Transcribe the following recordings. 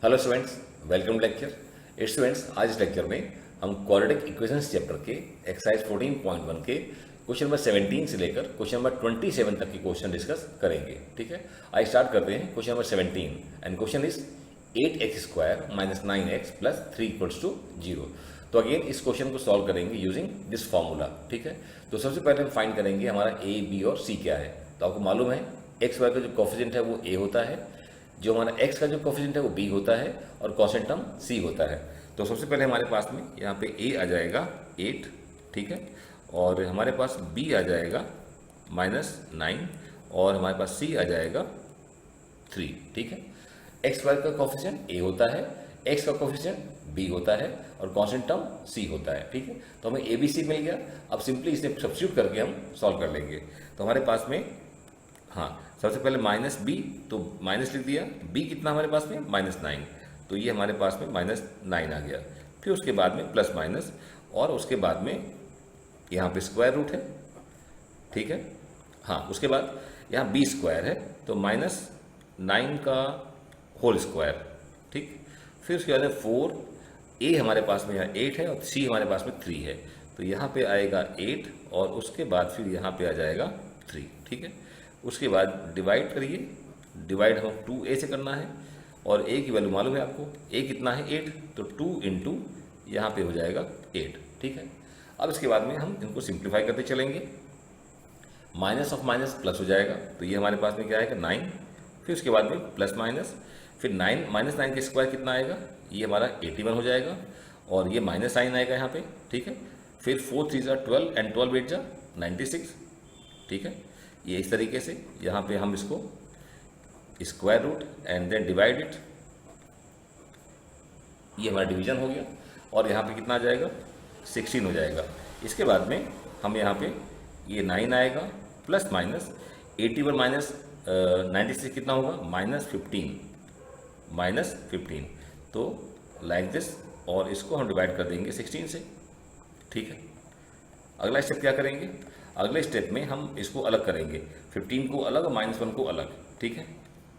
Hello students, welcome lecture. Students, आज इस lecture में हम क्वाड्रेटिक इक्वेशंस चैप्टर के एक्सरसाइज 14.1 के क्वेश्चन नंबर 17 से लेकर क्वेश्चन नंबर 27 तक के क्वेश्चन डिस्कस करेंगे। ठीक है, आइए स्टार्ट करते हैं question number 17 and question is 8x² minus 9x plus 3 equals to 0। तो अगेन इस क्वेश्चन को सॉल्व करेंगे यूजिंग दिस फॉर्मूला। ठीक है, तो सबसे पहले हम फाइंड करेंगे हमारा a, b और c क्या है। तो आपको मालूम है एक्स वाई का जो कोफिशिएंट है वो a होता है, जो हमारा x का जो कोफिशिएंट है वो b होता है और कॉन्स्टेंट टर्म c होता है। तो सबसे पहले हमारे पास में यहाँ पे a आ जाएगा 8, ठीक है, और हमारे पास b आ जाएगा -9 और हमारे पास c आ जाएगा 3। ठीक है, एक्स वाई का कोफिशिएंट a होता है, x का कोफिशिएंट b होता है और कॉन्स्टेंट टर्म c होता है। ठीक है, तो हमें a b c मिल गया। अब सिंपली इसे सब्स्टिट्यूट करके हम सॉल्व कर लेंगे। तो हमारे पास में सबसे पहले -b, तो माइनस लिख दिया। b कितना हमारे पास में -9, तो ये हमारे पास में -9 आ गया। फिर उसके बाद में प्लस माइनस और उसके बाद में यहाँ पे स्क्वायर रूट है। ठीक है, उसके बाद यहाँ b² है तो -9 का होल स्क्वायर। ठीक, फिर उसके बाद में 4, a हमारे पास में यहाँ 8 है और c हमारे पास में 3 है, तो यहाँ पे आएगा 8 और उसके बाद फिर यहाँ पे आ जाएगा 3। ठीक है, उसके बाद डिवाइड करिए। डिवाइड हम 2a से करना है और a की वैल्यू मालूम है आपको, a कितना है 8, तो 2 इंटू यहाँ पे हो जाएगा 8। ठीक है, अब इसके बाद में हम इनको सिंप्लीफाई करते चलेंगे। माइनस ऑफ माइनस प्लस हो जाएगा, तो ये हमारे पास में क्या आएगा 9, फिर उसके बाद में प्लस माइनस, फिर 9 -9 के स्क्वायर कितना आएगा, ये हमारा 81 हो जाएगा और ये माइनस साइन आएगा यहाँ पे। ठीक है, फिर 4 3 जा 12 एंड 12 8 जा 96। ठीक है, ये इस तरीके से यहाँ पे हम इसको square root and then divide it, ये हमारा डिवीजन हो गया और यहाँ पे कितना आ जाएगा 16 हो जाएगा। इसके बाद में हम यहाँ पे ये 9 आएगा प्लस माइनस 81 माइनस 96 कितना होगा -15, तो लाइक दिस, और इसको हम डिवाइड कर देंगे 16 से। ठीक है, अगला स्टेप क्या करेंगे, अगले स्टेप में हम इसको अलग करेंगे, 15 को अलग और -1 को अलग। ठीक है,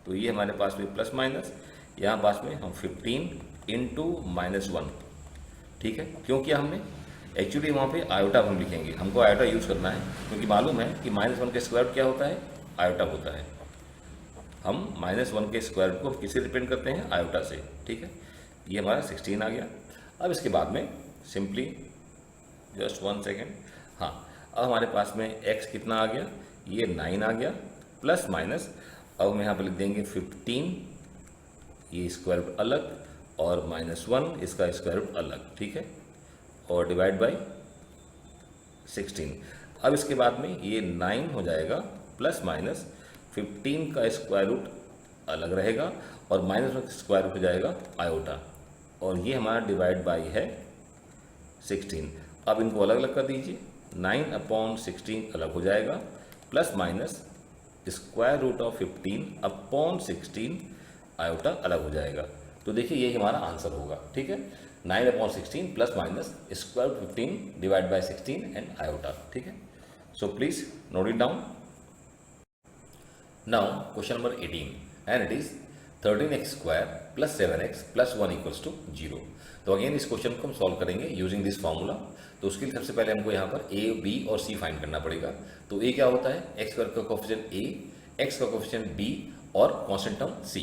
तो ये हमारे पास में प्लस माइनस, यहाँ पास में हम 15 इंटू -1। ठीक है, क्यों किया हमने, एक्चुअली वहाँ पे आयोटा हम लिखेंगे, हमको आयोटा यूज़ करना है क्योंकि मालूम है कि -1 का स्क्वायर क्या होता है, आयोटा होता है। हम -1 के स्क्वायर को किससे रिप्रेजेंट करते हैं, आयोटा से। ठीक है, ये हमारा 16 आ गया। अब इसके बाद में सिंपली जस्ट 1 सेकेंड, अब हमारे पास में x कितना आ गया, ये 9 आ गया प्लस माइनस, अब हम यहाँ पर लिख देंगे 15, ये स्क्वायर रूट अलग और -1 इसका स्क्वायर रूट अलग। ठीक है, और डिवाइड बाय 16। अब इसके बाद में ये 9 हो जाएगा प्लस माइनस 15 का स्क्वायर रूट अलग रहेगा और -1 का स्क्वायर रूट हो जाएगा आयोटा, और ये हमारा डिवाइड बाय है 16। अब इनको अलग अलग कर दीजिए, 9/16 अलग हो जाएगा plus minus square root of 15/16 iota अलग हो जाएगा। तो देखिए यही हमारा आंसर होगा। ठीक है, 9/16 plus minus square root 15 divide by 16 and iota. ठीक है, so please note it down. Now question number 18 and it is 13x² plus 7x plus 1 equals to 0। तो अगेन इस क्वेश्चन को हम सॉल्व करेंगे यूजिंग दिस फार्मूला। तो उसके लिए सबसे पहले हमको यहाँ पर a, b और c फाइंड करना पड़ेगा। तो a क्या होता है, x² का कोफिशिएंट a, x का कोफिशिएंट b और कांस्टेंट टर्म c।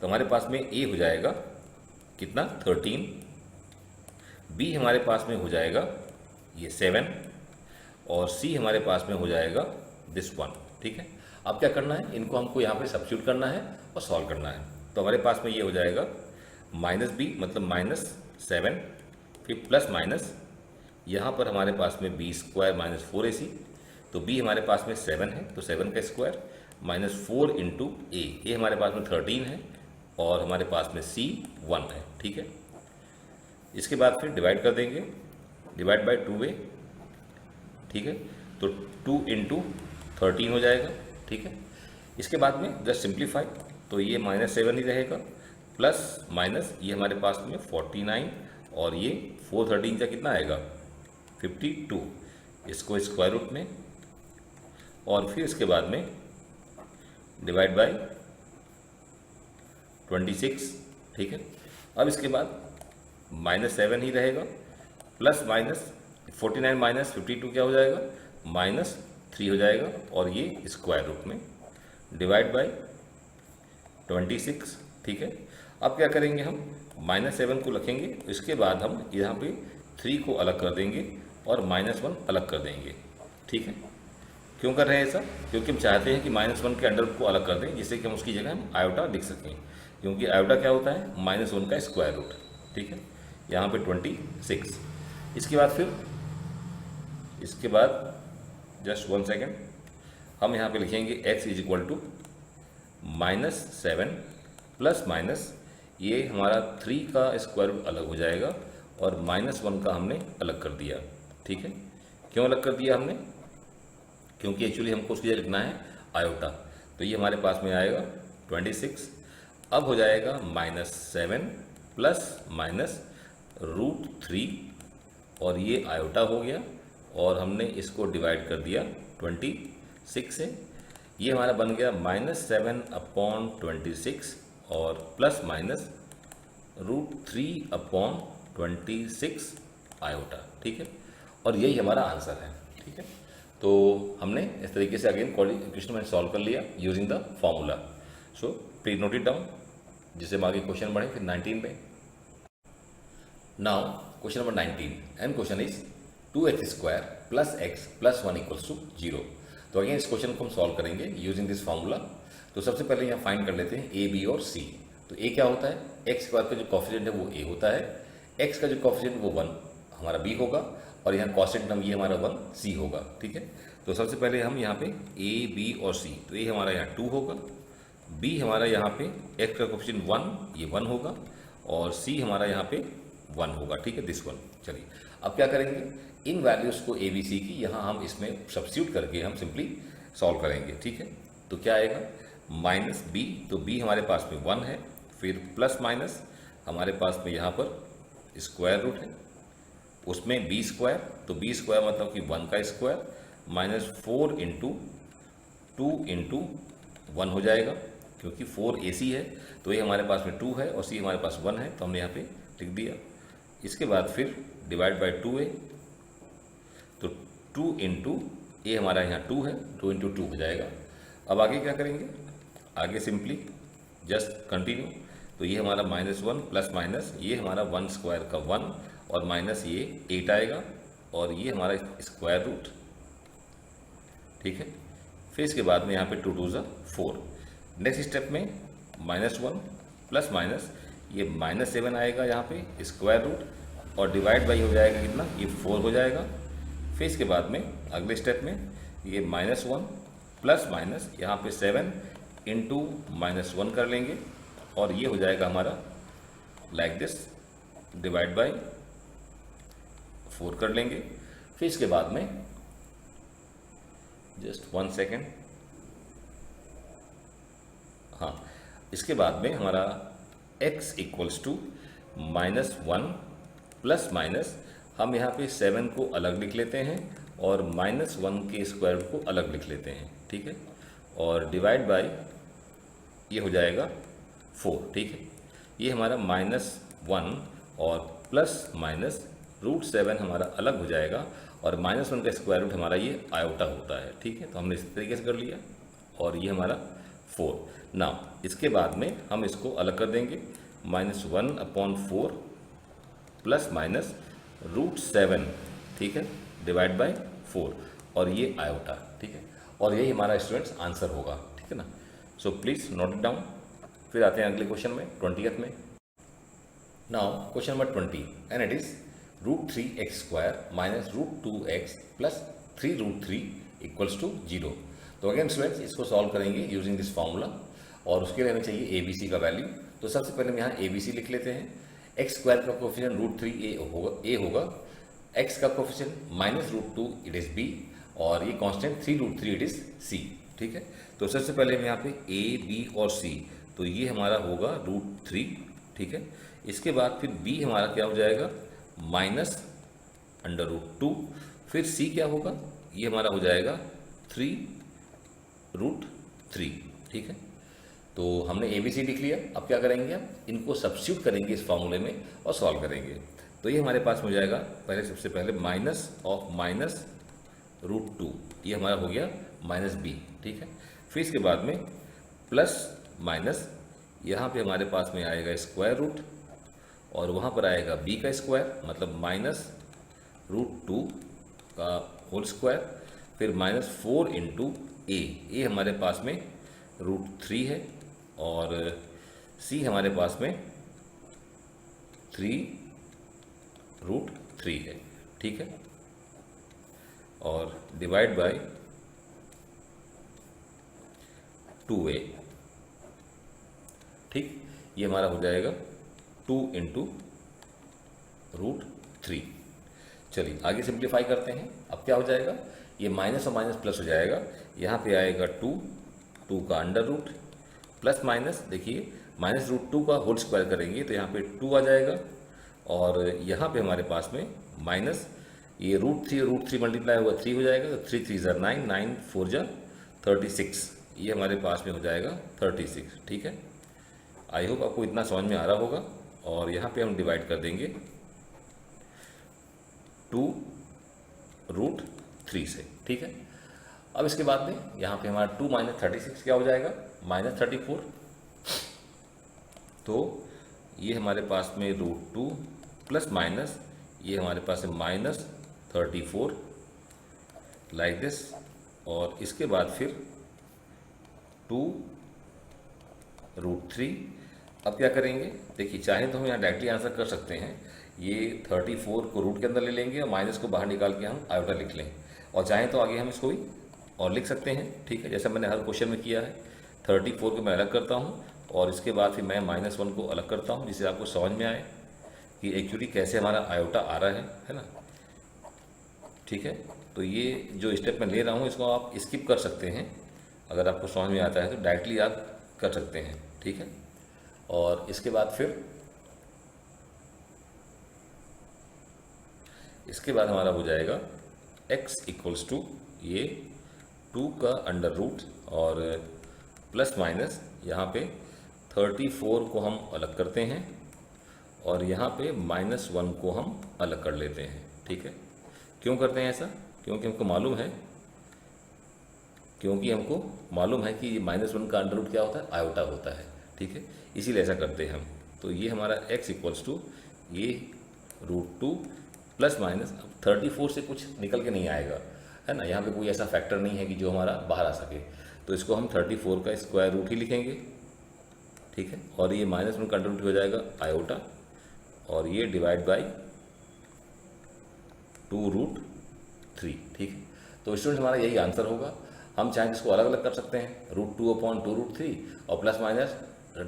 तो हमारे पास में a हो जाएगा कितना 13, b हमारे पास में हो जाएगा ये 7 और c हमारे पास में हो जाएगा दिस 1। ठीक है, अब क्या करना है, इनको हमको यहाँ पे सब्स्टिट्यूट करना है और सॉल्व करना है। तो हमारे पास में ये हो जाएगा -b मतलब -7, फिर प्लस माइनस यहाँ पर हमारे पास में b² -4ac, तो b हमारे पास में 7 है तो 7 का स्क्वायर -4 इंटू a हमारे पास में 13 है और हमारे पास में c 1 है। ठीक है, इसके बाद फिर डिवाइड कर देंगे, डिवाइड बाय 2a। ठीक है, तो 2 इंटू 13 हो जाएगा। ठीक है, इसके बाद में जस्ट सिंप्लीफाई, तो ये -7 ही रहेगा प्लस माइनस ये हमारे पास में 49 और ये 4 13 का कितना आएगा 52, इसको स्क्वायर रूट में और फिर इसके बाद में डिवाइड बाय 26। ठीक है, अब इसके बाद -7 ही रहेगा, प्लस माइनस 49 माइनस 52 क्या हो जाएगा, -3 हो जाएगा, और ये स्क्वायर रूट में डिवाइड बाय 26, ठीक है। अब क्या करेंगे, हम -7 को रखेंगे, इसके बाद हम यहाँ पे 3 को अलग कर देंगे और -1 अलग कर देंगे, ठीक है। क्यों कर रहे हैं ऐसा, क्योंकि हम चाहते हैं कि -1 के अंडर को अलग कर दें, जिससे कि हम उसकी जगह हम आयोटा लिख सकें, क्योंकि आयोटा क्या होता है, -1 का स्क्वायर रूट, ठीक है। यहाँ पे 26। इसके बाद जस्ट 1 सेकेंड, हम यहाँ पे लिखेंगे x is equal to -7 plus minus ये हमारा 3 का स्क्वायर रूट अलग हो जाएगा और -1 का हमने अलग कर दिया, ठीक है। क्यों अलग कर दिया हमने, क्योंकि एक्चुअली हमको उसकी जगह लिखना है आयोटा, तो ये हमारे पास में आएगा 26। अब हो जाएगा -7 प्लस माइनस √3 और ये आयोटा हो गया, और हमने इसको डिवाइड कर दिया 26 से, ये हमारा बन गया -7/26 और प्लस माइनस √3/26 आयोटा, ठीक है। और यही हमारा आंसर है, ठीक है। तो हमने इस तरीके से अगेन क्वेश्चन में सॉल्व कर लिया using the formula. So please note it down, जिससे हम आगे क्वेश्चन बढ़े फिर 19 पे। Now question number 19 and question is 2x² + x + 1 = 0। तो अगेन इस क्वेश्चन को हम सॉल्व करेंगे यूजिंग दिस फार्मूला। तो सबसे पहले यहाँ फाइंड कर लेते हैं a, b और c। तो a क्या होता है, x² का जो कॉफिशिएंट है वो a होता है, x का जो कॉफिशिएंट वो 1 हमारा b होगा, और यहाँ कॉन्स्टेंट टर्म ये हमारा 1 c होगा, ठीक है। तो सबसे पहले हम यहाँ पे a, b और c, तो a हमारा यहाँ 2 होगा, b हमारा यहाँ पे x का कॉफिशिएंट 1 ये 1 होगा, और c हमारा यहाँ पे 1 होगा, ठीक है, दिस 1। चलिए अब क्या करेंगे, इन वैल्यूज़ को a b c की यहाँ हम इसमें सब्स्टिट्यूट करके हम सिंपली सॉल्व करेंगे, ठीक है। तो क्या आएगा, -b, तो b हमारे पास में 1 है, फिर प्लस माइनस हमारे पास में यहाँ पर स्क्वायर रूट है, उसमें b², तो b² मतलब कि 1 का स्क्वायर, -4 × 2 × 1 हो जाएगा, क्योंकि 4 ac है, तो ये हमारे पास में 2 है और c हमारे पास 1 है, तो हमने यहाँ पे लिख दिया। इसके बाद फिर डिवाइड बाय 2a, तो 2 × a हमारा यहाँ 2 है, 2 × 2 हो जाएगा। अब आगे क्या करेंगे, आगे सिंपली जस्ट कंटिन्यू, तो ये हमारा -1 प्लस माइनस ये हमारा 1² का 1 और माइनस ये 8 आएगा, और ये हमारा स्क्वायर रूट, ठीक है। फिर इसके बाद में यहाँ पे 2 2 4। नेक्स्ट स्टेप में -1 प्लस माइनस ये -7 आएगा यहाँ पे स्क्वायर रूट, और डिवाइड बाई हो जाएगा कितना, ये 4 हो जाएगा। फिर इसके बाद में अगले स्टेप में ये -1 प्लस माइनस यहाँ पे 7 × -1 कर लेंगे, और ये हो जाएगा हमारा लाइक दिस, डिवाइड बाय 4 कर लेंगे। फिर इसके बाद में जस्ट 1 सेकेंड, हाँ, इसके बाद में हमारा x = -1 प्लस माइनस हम यहाँ पे 7 को अलग लिख लेते हैं और -1 के स्क्वायर रूट को अलग लिख लेते हैं, ठीक है, और डिवाइड बाय ये हो जाएगा 4, ठीक है। ये हमारा -1 और प्लस माइनस √7 हमारा अलग हो जाएगा, और -1 का स्क्वायर रूट हमारा ये आयोटा होता है, ठीक है। तो हमने इस तरीके से कर लिया, और ये हमारा 4। नाउ इसके बाद में हम इसको अलग कर देंगे, -1/4 प्लस माइनस √7, ठीक है, डिवाइड बाय 4, और ये आयोटा, ठीक है। और यही हमारा स्टूडेंट्स आंसर होगा, ठीक है ना। सो प्लीज़ नोट इट डाउन। फिर आते हैं अगले क्वेश्चन में 20th में। Now question number 20 and it is √3x² - √2x + 3√3 = 0। तो अगेन स्टूडेंट्स इसको सॉल्व करेंगे यूजिंग दिस फार्मूला, और उसके लिए हमें चाहिए ABC का वैल्यू। तो सबसे पहले हम यहाँ ABC लिख लेते हैं। x² का कोफिशिएंट √3a होगा, x का कोफिशिएंट -√2 इट इज़ b, और ये कांस्टेंट 3√3 इट इज़ c, ठीक है। तो सबसे पहले हम यहाँ पे a, b और c, तो ये हमारा होगा √3, ठीक है। इसके बाद फिर b हमारा क्या हो जाएगा, -√2, फिर c क्या होगा, ये हमारा हो जाएगा 3√3, ठीक है। तो हमने ए बी सी लिख लिया। अब क्या करेंगे, हम इनको सब्स्टिट्यूट करेंगे इस फॉर्मूले में और सॉल्व करेंगे। तो ये हमारे पास हो जाएगा, पहले सबसे पहले minus of minus root two, ये हमारा हो गया माइनस बी, ठीक है। फिर इसके बाद में प्लस माइनस, यहाँ पे हमारे पास में आएगा स्क्वायर रूट और वहाँ पर आएगा बी का स्क्वायर, मतलब माइनस रूट टू का होल स्क्वायर, फिर माइनस 4 इंटू ए हमारे पास में रूट 3 है और सी हमारे पास में 3 रूट 3 है, ठीक है। और डिवाइड बाय 2a, ठीक, ये हमारा हो जाएगा 2 इंटू रूट 3। चलिए आगे सिंप्लीफाई करते हैं। अब क्या हो जाएगा, ये माइनस और माइनस प्लस हो जाएगा, यहाँ पे आएगा 2 का अंडर रूट प्लस माइनस, देखिए माइनस रूट 2 का होल स्क्वायर करेंगे तो यहाँ पे 2 आ जाएगा और यहाँ पे हमारे पास में माइनस ये रूट 3 मल्टीप्लाई हुआ 3 हो जाएगा, तो 3 3 ज़ा 9, 9 4 ज़ा 36, ये हमारे पास में हो जाएगा 36, ठीक है। आई होप आपको इतना समझ में आ रहा होगा। और यहाँ पे हम डिवाइड कर देंगे 2 रूट 3 से, ठीक है। अब इसके बाद में यहाँ पे हमारा 2 माइनस 36 क्या हो जाएगा, माइनस 34। तो ये हमारे पास में रूट 2 प्लस माइनस, ये हमारे पास है माइनस 34 लाइक दिस। और इसके बाद फिर 2 रूट 3। अब क्या करेंगे, देखिए चाहे तो हम यहाँ डायरेक्टली आंसर कर सकते हैं, ये 34 को रूट के अंदर ले लेंगे और माइनस को बाहर निकाल के हम आयोटा लिख लें, और चाहे तो आगे हम इसको भी और लिख सकते हैं, ठीक है, जैसा मैंने हर क्वेश्चन में किया है। 34 को मैं अलग करता हूँ और इसके बाद फिर मैं -1 को अलग करता हूँ, जिससे आपको समझ में आए कि एक्चुअली कैसे हमारा आयोटा आ रहा है ना, ठीक है। तो ये जो स्टेप मैं ले रहा हूँ इसको आप स्किप कर सकते हैं, अगर आपको समझ में आता है तो डायरेक्टली आप कर सकते हैं, ठीक है। और इसके बाद हमारा हो जाएगा x इक्वल्स टू ये 2 का अंडर रूट और प्लस माइनस यहाँ पे 34 को हम अलग करते हैं और यहाँ पे -1 को हम अलग कर लेते हैं, ठीक है। क्यों करते हैं ऐसा, क्योंकि हमको मालूम है कि -1 का अंडर रूट क्या होता है, आयोटा होता है, ठीक है, इसीलिए ऐसा करते हैं हम। तो ये हमारा x इक्वल्स टू ये √2 प्लस माइनस, अब 34 से कुछ निकल के नहीं आएगा, है ना, यहाँ पे कोई ऐसा फैक्टर नहीं है कि जो हमारा बाहर आ सके, तो इसको हम 34 का स्क्वायर रूट ही लिखेंगे, ठीक है। और ये -1 का अंडर रूट हो जाएगा आयोटा और ये डिवाइड बाई 2√3, ठीक है। तो स्टूडेंट हमारा यही आंसर होगा। हम चाहें इसको अलग अलग कर सकते हैं, √2/2√3 और plus minus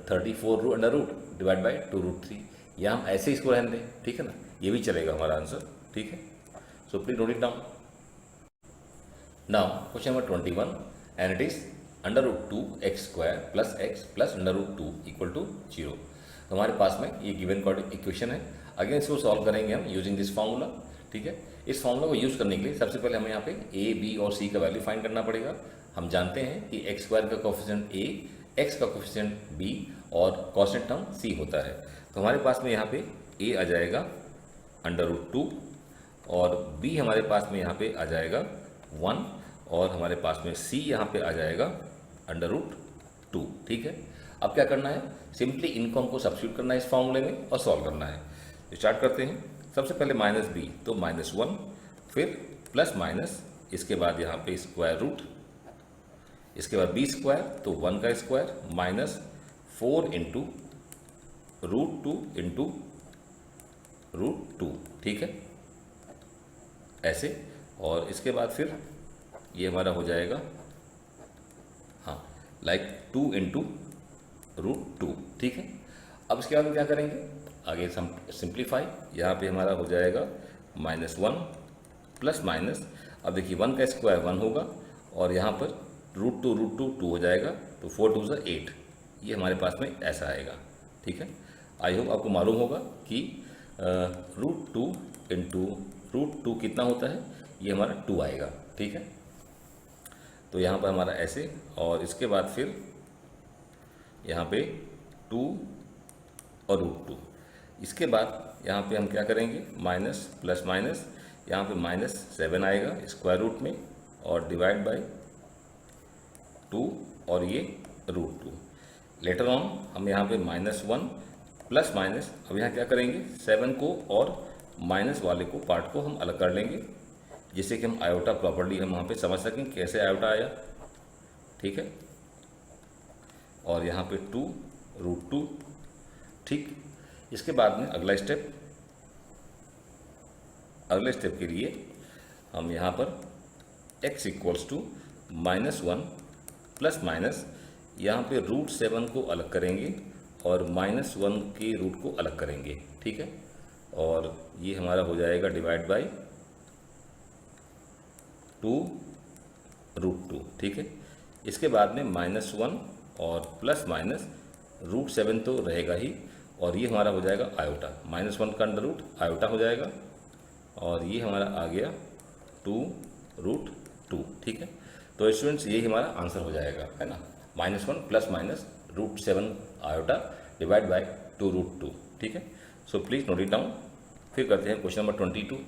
34 under root divide by 2√3, या हम ऐसे इसको रहने दें, ठीक है ना, ये भी चलेगा हमारा आंसर, ठीक है। So please note it down. Now question number 21 and it is √2x² plus x plus √2 equal to 0। तो हमारे पास में ये गिवन इक्वेशन है। अगेन इसको सॉल्व करेंगे हम यूजिंग दिस फार्मूला, ठीक है। इस फार्मूला को यूज़ करने के लिए सबसे पहले हमें यहाँ पे a, b और c का वैल्यू फाइंड करना पड़ेगा। हम जानते हैं कि x² का कोफिशिएंट a, x का कोफिशिएंट b और कांस्टेंट टर्म c होता है। तो हमारे पास में यहाँ पे a आ जाएगा √2 और b हमारे पास में यहाँ पे आ जाएगा 1 और हमारे पास में c यहाँ पे आ जाएगा √2, ठीक है। अब क्या करना है, सिंपली इनको हमको सब्स्टिट्यूट करना है इस फॉर्मूले में और सॉल्व करना है। स्टार्ट करते हैं। सबसे पहले -b तो -1, फिर प्लस माइनस, इसके बाद यहाँ पे स्क्वायर रूट, इसके बाद b² तो 1 का स्क्वायर -4 इंटू √2 इंटू √2, ठीक है, ऐसे। और इसके बाद फिर ये हमारा हो जाएगा हाँ लाइक 2 इंटू √2, ठीक है। अब इसके बाद हम क्या करेंगे, आगे सिंप्लीफाई, यहाँ पे हमारा हो जाएगा -1 प्लस माइनस, अब देखिए 1 का स्क्वायर 1 होगा और यहाँ पर √2 2 हो जाएगा, तो 4 2 = 8, ये हमारे पास में ऐसा आएगा, ठीक है। आई होप आपको मालूम होगा कि √2 इंटू √2 कितना होता है, ये हमारा 2 आएगा, ठीक है। तो यहाँ पर हमारा ऐसे, और इसके बाद फिर यहाँ पे 2 और √2। इसके बाद यहाँ पे हम क्या करेंगे, माइनस प्लस माइनस, यहाँ पे -7 आएगा स्क्वायर रूट में और डिवाइड बाय 2 और ये √2। लेटर ऑन हम यहाँ पे -1 प्लस माइनस, अब यहाँ क्या करेंगे 7 को और माइनस वाले को पार्ट को हम अलग कर लेंगे, जिससे कि हम आयोटा प्रॉपर्ली हम वहाँ पे समझ सकें कैसे आयोटा आया। ठीक है, और यहाँ पे 2 √2। ठीक, इसके बाद में अगले स्टेप के लिए हम यहाँ पर x equals to -1 plus minus, यहाँ पे √7 को अलग करेंगे और -1 के रूट को अलग करेंगे। ठीक है, और ये हमारा हो जाएगा डिवाइड बाय 2 √2। ठीक है, इसके बाद में -1 और प्लस माइनस √7 तो रहेगा ही, और ये हमारा हो जाएगा आयोटा, -1 का अंडर रूट आयोटा हो जाएगा, और ये हमारा आ गया 2 √2। ठीक है, तो स्टूडेंट्स यही हमारा आंसर हो जाएगा, है ना, -1 plus minus √7 iota divide by 2 √2। ठीक है, so please note it down. फिर करते हैं question number 22।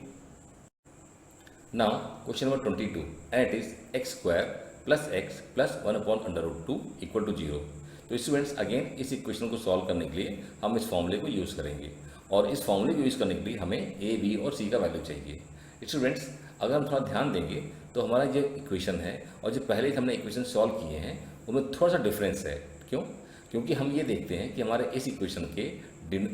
Now question number 22 and it is x² plus x plus 1/√2 equal to 0। तो स्टूडेंट्स अगेन इस इक्वेशन को सॉल्व करने के लिए हम इस फॉर्मूले को यूज़ करेंगे, और इस फॉर्मूले को यूज़ करने के लिए हमें a, b और c का वैल्यू चाहिए। स्टूडेंट्स अगर हम थोड़ा ध्यान देंगे तो हमारा जो इक्वेशन है और जो पहले हमने इक्वेशन सॉल्व किए हैं उनमें थोड़ा सा डिफरेंस है। क्यों? क्योंकि हम ये देखते हैं कि हमारे इस इक्वेशन के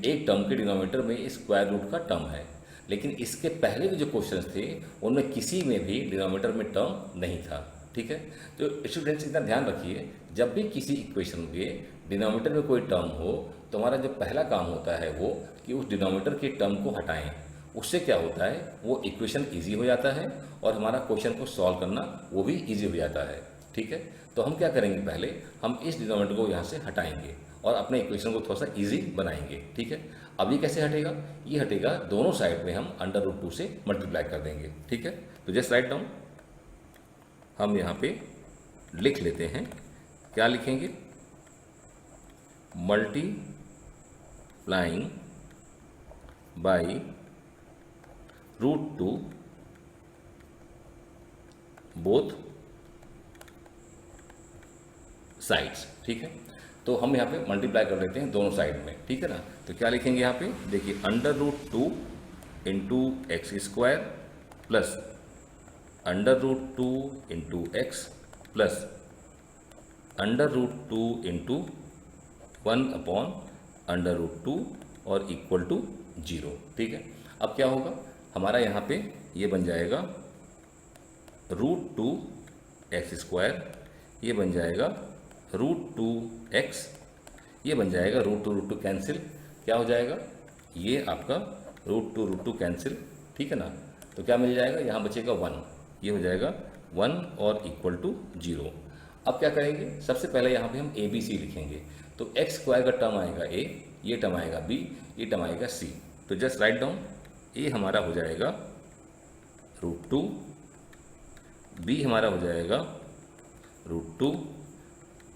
एक टर्म के डिनोमिनेटर में स्क्वायर रूट का टर्म है, लेकिन इसके पहले के जो क्वेश्चंस थे उनमें किसी में भी डिनोमिनेटर में टर्म नहीं था। ठीक है, तो स्टूडेंट्स इतना ध्यान रखिए, जब भी किसी इक्वेशन के डिनोमिनेटर में कोई टर्म हो तो हमारा जो पहला काम होता है वो कि उस डिनोमिनेटर के टर्म को हटाएं। उससे क्या होता है, वो इक्वेशन ईजी हो जाता है और हमारा क्वेश्चन को सॉल्व करना वो भी ईजी हो जाता है। ठीक है, तो हम क्या करेंगे, पहले हम इस डिनोमिनेटर को यहाँ से हटाएंगे और अपने इक्वेशन को थोड़ा सा ईजी बनाएंगे। ठीक है, अब ये कैसे हटेगा, ये हटेगा दोनों साइड में हम अंडर√2 से मल्टीप्लाई कर देंगे। ठीक है, तो जस्ट राइट डाउन, हम यहाँ पे लिख लेते हैं, क्या लिखेंगे, मल्टीप्लाइंग बाई √2 बोथ साइड्स। ठीक है, तो हम यहाँ पे मल्टीप्लाई कर लेते हैं दोनों साइड में। ठीक है ना, तो क्या लिखेंगे यहाँ पे, देखिए अंडर√2 इंटू x² प्लस अंडर√2 इंटू x प्लस अंडर√2 इंटू 1/√2 और इक्वल टू 0। ठीक है, अब क्या होगा, हमारा यहाँ पे ये बन जाएगा √2x², ये बन जाएगा √2x, ये बन जाएगा √2 कैंसिल, क्या हो जाएगा, ये आपका √2 कैंसिल। ठीक है ना, तो क्या मिल जाएगा, यहाँ बचेगा 1, ये हो जाएगा 1 और इक्वल टू 0। अब क्या करेंगे, सबसे पहले यहाँ पे हम ABC लिखेंगे, तो x² का टर्म आएगा a, ये टर्म आएगा b, ये टर्म आएगा c। तो जस्ट राइट डाउन, a हमारा हो जाएगा √2, b हमारा हो जाएगा √2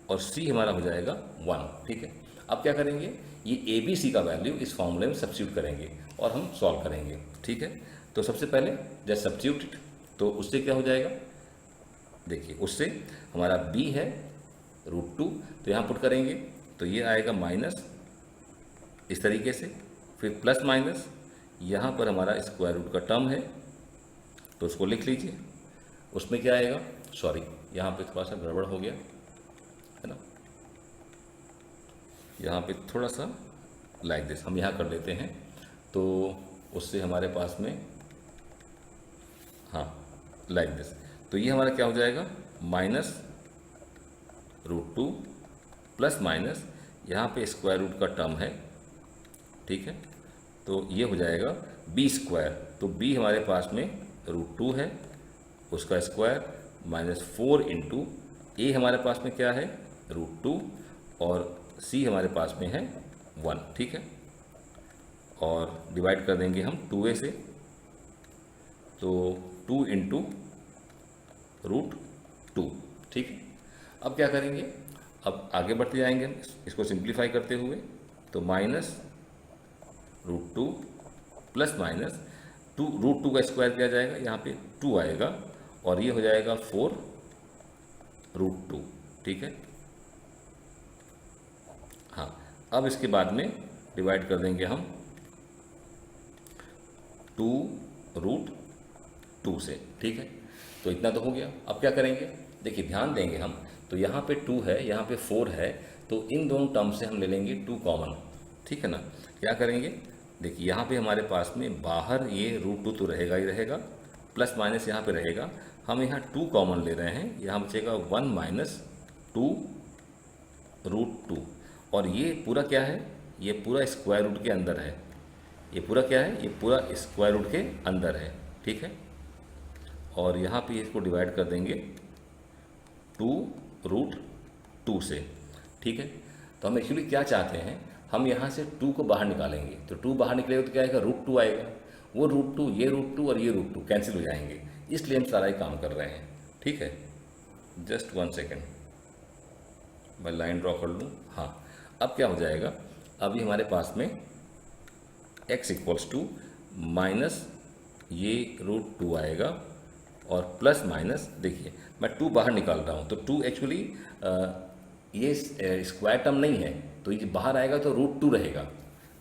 और c हमारा हो जाएगा 1। ठीक है, अब क्या करेंगे, ये ABC का वैल्यू इस फॉर्मूले में सब्स्टिट्यूट करेंगे और हम सॉल्व करेंगे। ठीक है, तो सबसे पहले जस्ट सब्स्टिट्यूट, तो उससे क्या हो जाएगा, देखिए उससे हमारा b है √2, तो यहाँ पुट करेंगे तो ये आएगा माइनस इस तरीके से, फिर प्लस माइनस, यहाँ पर हमारा स्क्वायर रूट का टर्म है तो उसको लिख लीजिए, उसमें क्या आएगा, सॉरी यहाँ पे थोड़ा सा गड़बड़ हो गया है ना, यहाँ पे थोड़ा सा लाइक दिस हम यहाँ कर लेते हैं, तो उससे हमारे पास में हाँ लाइक दिस, तो ये हमारा क्या हो जाएगा, -√2 प्लस माइनस, यहाँ पे स्क्वायर रूट का टर्म है। ठीक है, तो ये हो जाएगा b², तो b हमारे पास में √2 है, उसका स्क्वायर -4 इंटू a हमारे पास में क्या है √2 और c हमारे पास में है 1। ठीक है, और डिवाइड कर देंगे हम 2a से, तो 2 इंटू √2। ठीक है, अब क्या करेंगे, अब आगे बढ़ते जाएंगे हम इसको सिंप्लीफाई करते हुए, तो minus root two plus minus two, root two का स्क्वायर किया जाएगा, यहाँ पे टू आएगा और ये हो जाएगा 4 रूट टू। ठीक है, हाँ। अब इसके बाद में डिवाइड कर देंगे हम 2 रूट 2 से। ठीक है, तो इतना तो हो गया। अब क्या करेंगे, देखिए ध्यान देंगे हम, तो यहाँ पे 2 है, यहाँ पे 4 है, तो इन दोनों टर्म से हम ले लेंगे 2 कॉमन। ठीक है ना, क्या करेंगे, देखिए यहाँ पे हमारे पास में बाहर ये रूट 2 तो रहेगा ही रहेगा, प्लस माइनस यहाँ पे रहेगा, हम यहाँ 2 कॉमन ले रहे हैं, यहाँ बचेगा 1 माइनस 2 रूट 2। और ये पूरा क्या है, ये पूरा स्क्वायर रूट के अंदर है, ये पूरा क्या है, ये पूरा स्क्वायर रूट के अंदर है। ठीक है, और यहाँ पे इसको डिवाइड कर देंगे 2 रूट 2 से। ठीक है, तो हम एक्चुअली क्या चाहते हैं, हम यहाँ से 2 को बाहर निकालेंगे, तो 2 बाहर निकलेगा तो क्या आएगा, रूट 2 आएगा, वो रूट 2, ये रूट 2 और ये रूट 2 कैंसिल हो जाएंगे, इसलिए हम सारा ही काम कर रहे हैं। ठीक है, जस्ट 1 सेकेंड, मैं लाइन ड्रॉ कर लूँ। हाँ, अब क्या हो जाएगा, अभी हमारे पास में x इक्वल्स टू माइनस ये रूट 2 आएगा और प्लस माइनस, देखिए मैं 2 बाहर निकाल रहा हूँ, तो 2 एक्चुअली ये स्क्वायर टर्म नहीं है, तो ये बाहर आएगा तो रूट 2 रहेगा।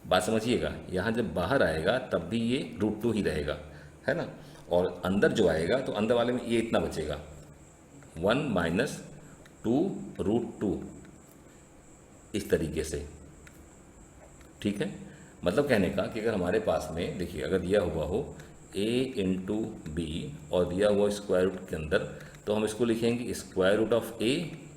बात समझिएगा, यहाँ जब बाहर आएगा तब भी ये रूट 2 ही रहेगा, है ना, और अंदर जो आएगा तो अंदर वाले में ये इतना बचेगा, 1 माइनस 2 रूट 2, इस तरीके से। ठीक है, मतलब कहने का कि अगर हमारे पास में देखिए अगर दिया हुआ हो a इंटू बी और दिया हुआ स्क्वायर रूट के अंदर, तो हम इसको लिखेंगे square root of a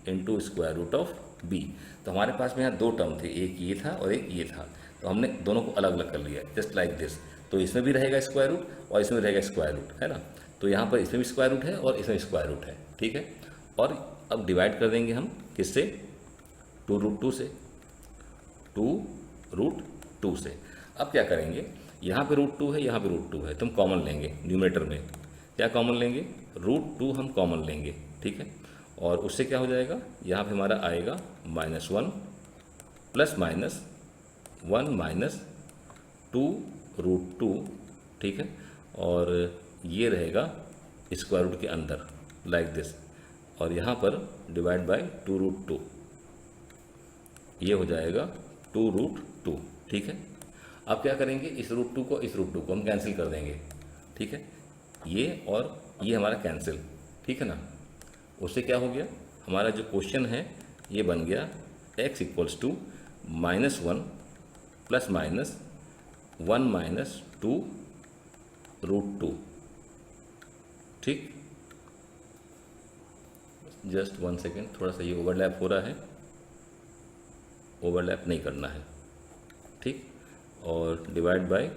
into square root of b। तो हमारे पास में यहाँ 2 टर्म थे, एक ये था और एक ये था, तो हमने दोनों को अलग अलग कर लिया, जस्ट लाइक दिस। तो इसमें भी रहेगा स्क्वायर रूट और इसमें भी रहेगा स्क्वायर रूट, है ना, तो यहाँ पर इसमें भी स्क्वायर रूट है और इसमें स्क्वायर रूट है। ठीक है, और अब डिवाइड कर देंगे हम किससे, 2 रूट 2 से, 2 रूट 2 से। अब क्या करेंगे, यहाँ पे रूट 2 है, यहाँ पे रूट 2 है, तो हम कॉमन लेंगे न्यूमरेटर में। क्या कॉमन लेंगे, रूट 2 हम कॉमन लेंगे। ठीक है, और उससे क्या हो जाएगा, यहाँ पे हमारा आएगा -1 प्लस माइनस 1 माइनस 2 रूट 2। ठीक है, और ये रहेगा स्क्वायर रूट के अंदर लाइक दिस, और यहाँ पर डिवाइड बाय 2 रूट 2, ये हो जाएगा 2 रूट 2। ठीक है, अब क्या करेंगे, इस रूट 2 को इस रूट 2 को हम कैंसिल कर देंगे। ठीक है, ये और ये हमारा कैंसिल। ठीक है ना, उससे क्या हो गया, हमारा जो क्वेश्चन है ये बन गया x equals to -1 plus minus 1 minus 2 root 2। ठीक, जस्ट 1 सेकेंड, थोड़ा सा ये ओवरलैप हो रहा है, ओवरलैप नहीं करना है। ठीक, और डिवाइड बाय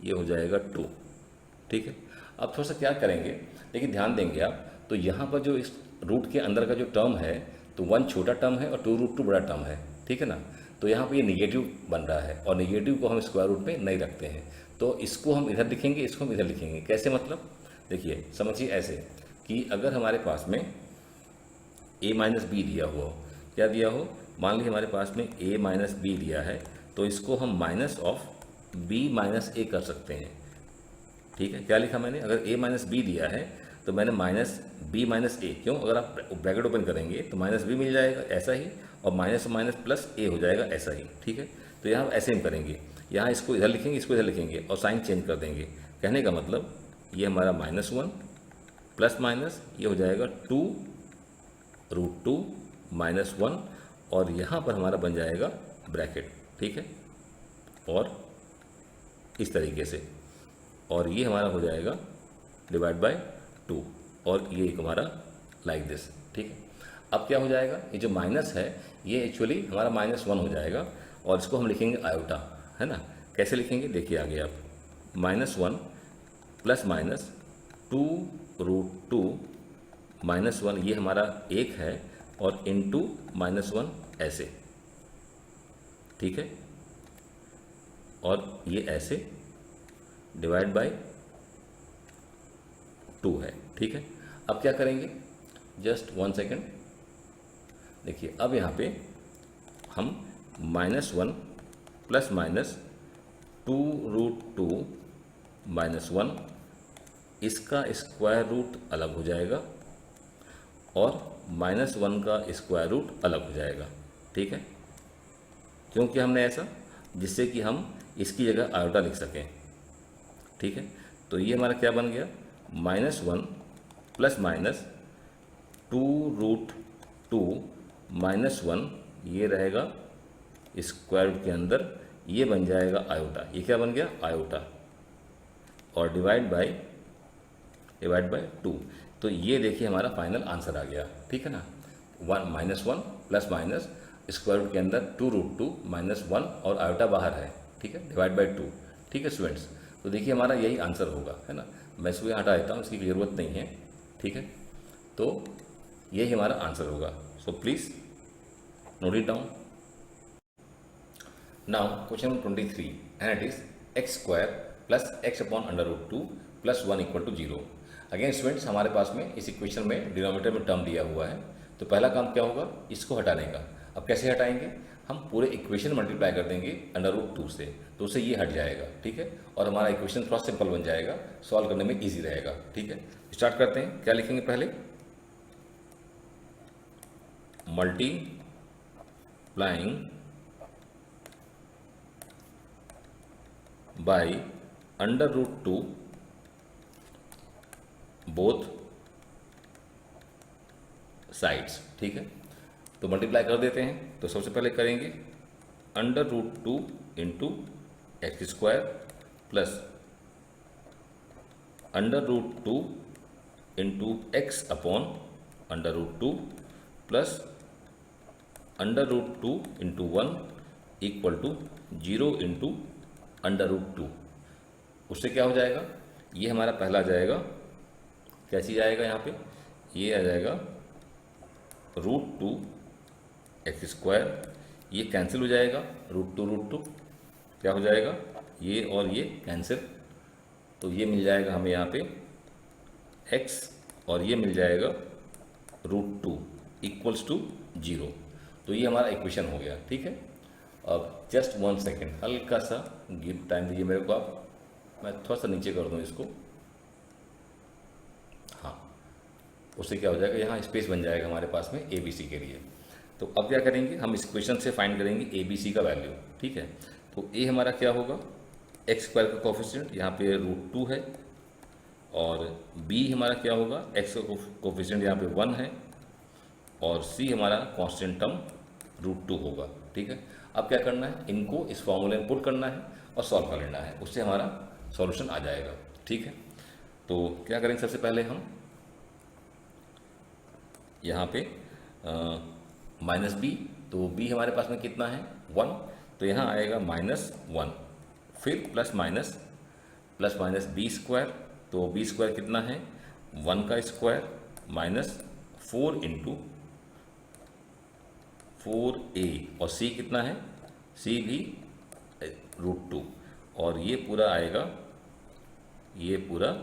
ये हो जाएगा 2। ठीक है, अब थोड़ा सा क्या करेंगे, लेकिन ध्यान देंगे आप, तो यहाँ पर जो इस रूट के अंदर का जो टर्म है, तो 1 छोटा टर्म है और 2 रूट 2 बड़ा टर्म है। ठीक है ना, तो यहाँ पर ये निगेटिव बन रहा है और निगेटिव को हम स्क्वायर रूट में नहीं रखते हैं, तो इसको हम इधर लिखेंगे, इसको हम इधर लिखेंगे। कैसे, मतलब देखिए समझिए ऐसे कि अगर हमारे पास में a माइनस बी दिया हुआ हो, क्या दिया हो, मान लीजिए हमारे पास में a माइनस बी दिया है, तो इसको हम माइनस ऑफ b माइनस ए कर सकते हैं। ठीक है, क्या लिखा मैंने, अगर a माइनस बी दिया है तो मैंने माइनस b माइनस ए, क्यों, अगर आप ब्रैकेट ओपन करेंगे तो माइनस बी मिल जाएगा ऐसा ही, और माइनस माइनस प्लस ए हो जाएगा ऐसा ही। ठीक है, तो यहाँ ऐसे हम करेंगे, यहाँ इसको इधर लिखेंगे, इसको इधर लिखेंगे और साइन चेंज कर देंगे। कहने का मतलब ये हमारा -1 प्लस माइनस ये हो जाएगा 2 रूट 2 -1, और यहाँ पर हमारा बन जाएगा ब्रैकेट। ठीक है, और इस तरीके से, और ये हमारा हो जाएगा डिवाइड बाय 2, और ये एक हमारा लाइक दिस। ठीक है, अब क्या हो जाएगा, ये जो माइनस है ये एक्चुअली हमारा -1 हो जाएगा, और इसको हम लिखेंगे आयोटा, है ना। कैसे लिखेंगे, देखिए आगे आप, -1 प्लस माइनस 2 रूट 2 -1, ये हमारा 1 है, और इंटू -1 ऐसे। ठीक है, और ये ऐसे डिवाइड बाय 2 है। ठीक है, अब क्या करेंगे, जस्ट 1 सेकेंड, देखिए अब यहाँ पे हम -1 प्लस माइनस 2√2 -1 इसका स्क्वायर रूट अलग हो जाएगा और -1 का स्क्वायर रूट अलग हो जाएगा। ठीक है, क्यों किया हमने ऐसा? जिससे कि हम इसकी जगह आयोटा लिख सकें। ठीक है, तो ये हमारा क्या बन गया? -1 प्लस माइनस 2√2 -1 ये रहेगा स्क्वायर रूट के अंदर, ये बन जाएगा आयोटा। ये क्या बन गया? आयोटा। और डिवाइड बाय 2। तो ये देखिए हमारा फाइनल आंसर आ गया। ठीक है ना, -1 प्लस माइनस स्क्वायर रूट के अंदर 2√2 -1 और आयोटा बाहर है। ठीक है, डिवाइड बाय 2। ठीक है स्टूडेंट्स, तो देखिए हमारा यही आंसर होगा, है ना। मैं इसको यहाँ हटा देता हूँ, इसकी ज़रूरत नहीं है। ठीक है, तो यही हमारा आंसर होगा। So please note it down. Now question number 23 and it is x² plus x upon √2 plus 1 equal to 0। Again students, हमारे पास में इस इक्वेशन में डिनोमिनेटर में टर्म दिया हुआ है, तो पहला काम क्या होगा? इसको हटाने का। अब कैसे हटाएंगे? हम पूरे इक्वेशन मल्टीप्लाई कर देंगे √2 से, तो उससे ये हट जाएगा। ठीक है, और हमारा इक्वेशन थोड़ा सिंपल बन जाएगा, सॉल्व करने में ईजी रहेगा। ठीक है, स्टार्ट करते हैं। क्या लिखेंगे पहले? Multiplying by √2 both sides. ठीक है, तो मल्टीप्लाई कर देते हैं। तो सबसे पहले करेंगे √2 into x² plus √2 into x upon √2 plus √2 into 1 equal to 0 into √2। उससे क्या हो जाएगा? ये हमारा पहला आ जाएगा, क्या चीज़ आएगा यहाँ पे? ये आ जाएगा √2 x², ये कैंसिल हो जाएगा, √2 क्या हो जाएगा? ये और ये कैंसिल, तो ये मिल जाएगा हमें यहाँ पे x और ये मिल जाएगा √2 इक्वल्स टू 0। तो ये हमारा इक्वेशन हो गया। ठीक है, अब जस्ट 1 सेकेंड, हल्का सा गिव टाइम दीजिए मेरे को आप। मैं थोड़ा सा नीचे कर दूँ इसको। हाँ, उससे क्या हो जाएगा? यहाँ स्पेस बन जाएगा हमारे पास में ABC के लिए। तो अब क्या करेंगे? हम इस क्वेश्चन से फाइंड करेंगे ABC का वैल्यू। ठीक है, तो A हमारा क्या होगा? x² का कोफिशिएंट, यहाँ पे √2 है, और B हमारा क्या होगा? x का कोफिशिएंट यहाँ पे 1 है, और C हमारा कांस्टेंट टर्म √2 होगा। ठीक है, अब क्या करना है? इनको इस फॉर्मूले में पुट करना है और सॉल्व कर लेना है, उससे हमारा सॉल्यूशन आ जाएगा। ठीक है, तो क्या करेंगे? सबसे पहले हम यहाँ पे -b, तो b हमारे पास में कितना है? 1, तो यहाँ आएगा -1, फिर प्लस माइनस b², तो b² कितना है? 1 का स्क्वायर माइनस 4 इंटू 4a, और c कितना है? c भी √2, और ये पूरा आएगा, ये पूरा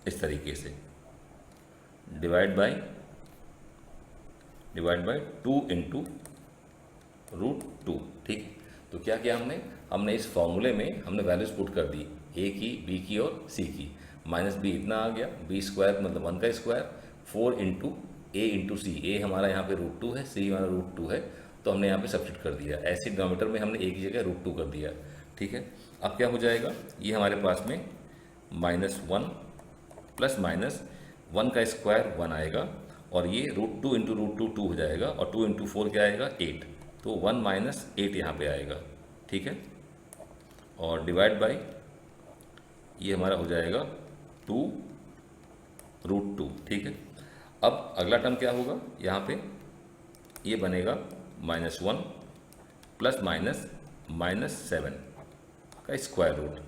इस तरीके से डिवाइड बाय 2 इंटू √2। ठीक, तो क्या किया हमने इस फॉर्मूले में हमने वैल्यूज पुट कर दी, a की, b की और c की। -b इतना आ गया, b² मतलब 1 का square, 4 into a into c. a हमारा यहाँ पे √2 है, c हमारा √2 है, तो हमने यहाँ पे सब्स्टिट्यूट कर दिया। ऐसे डिनोमिनेटर में हमने a की जगह √2 कर दिया। ठीक है, अब क्या हो जाएगा? ये हमारे पास में -1 प्लस माइनस 1 का स्क्वायर 1 आएगा, और ये √2 इंटू √2 2 हो जाएगा, और 2 इंटू 4 क्या आएगा? 8, तो 1 - 8 यहाँ पे आएगा। ठीक है, और डिवाइड बाय ये हमारा हो जाएगा 2√2। ठीक है, अब अगला टर्म क्या होगा? यहाँ पे ये बनेगा -1 प्लस माइनस -7 का स्क्वायर रूट।